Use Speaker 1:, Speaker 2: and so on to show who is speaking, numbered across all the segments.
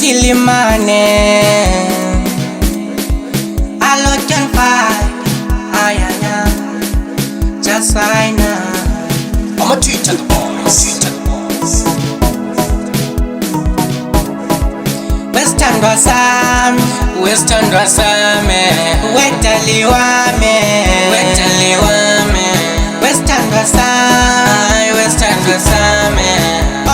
Speaker 1: Kilimane Alojan Fire Ayaya Just sign up.
Speaker 2: I'm a tweet to the boys.
Speaker 1: Western Rasam Wetaliwame Western Rasam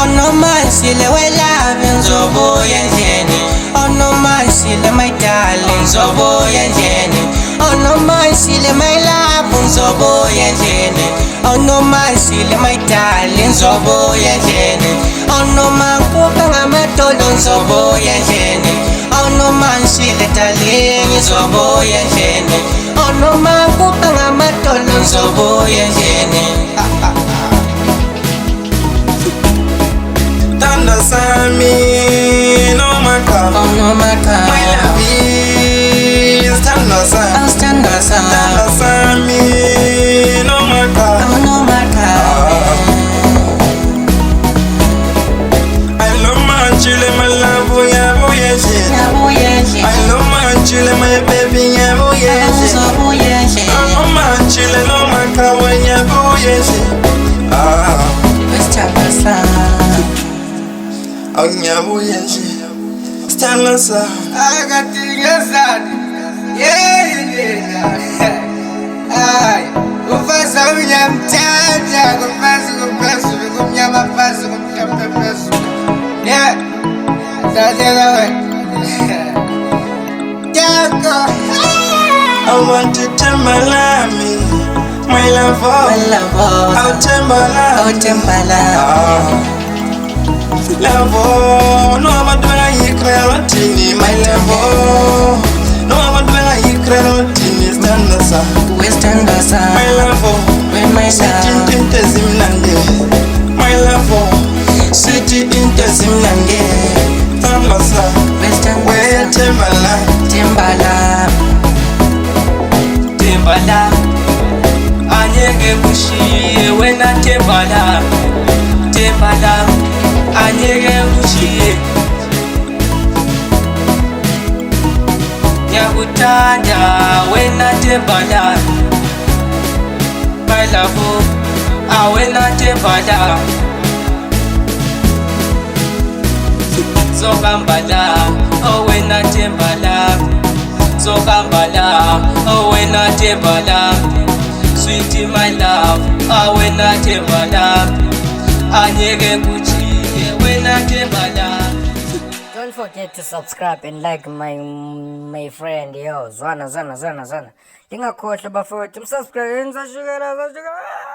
Speaker 1: Ono mansile welabe nzobuye njeni Ono mansile my darling nzobuye njeni Ono mansile my love nzobuye njeni Ono mansile my darling nzobuye njeni Ono makuka ngamatolo nzobuye njeni Ono mansile darling nzobuye njeni Ono makuka ngamatolo nzobuye njeni
Speaker 2: Tanda Sami, no maka.
Speaker 1: Oh no maka.
Speaker 2: My love is Tanda Sami.
Speaker 1: Tanda
Speaker 2: Sami, no maka.
Speaker 1: Oh no maka.
Speaker 2: I love my chile, my love, yeah, oh yeah, I love my chile, my baby, yeah, oh yeah, I love my chile, no maka, yeah, oh yeah, oh yeah, oh yeah, stand us up.
Speaker 1: I got to get sad. Yeah. Ay, ufasa unyamtata, kupasu, kumnyamapasu, kumnyamapasu. Yeah. Sasa we. Jako.
Speaker 2: I want to tell my love, my love, I'll tell my love. Love, no I'm doing you crying, my love. No I'm doing you crying, stand us up.
Speaker 1: Western Dasa,
Speaker 2: My love,
Speaker 1: my
Speaker 2: sitting in the Zimlande. My love, sitting in the Zimlande. Stand us up.
Speaker 1: Western
Speaker 2: Where
Speaker 1: Timbala, anyege bushiye wena Timbala, anyege bushiye. Nyakutanda wena Timbala, my love, awena Timbala. Zokambala, oh wena Timbala. Zokambala, oh wena Timbala. Sweetie my love, oh wena Timbala. Anyege kuchiye wena Timbala.
Speaker 3: Don't forget to subscribe and like my friend yo Zwana. Ndingakhohlwa bafowethu subscribe yenza shukela.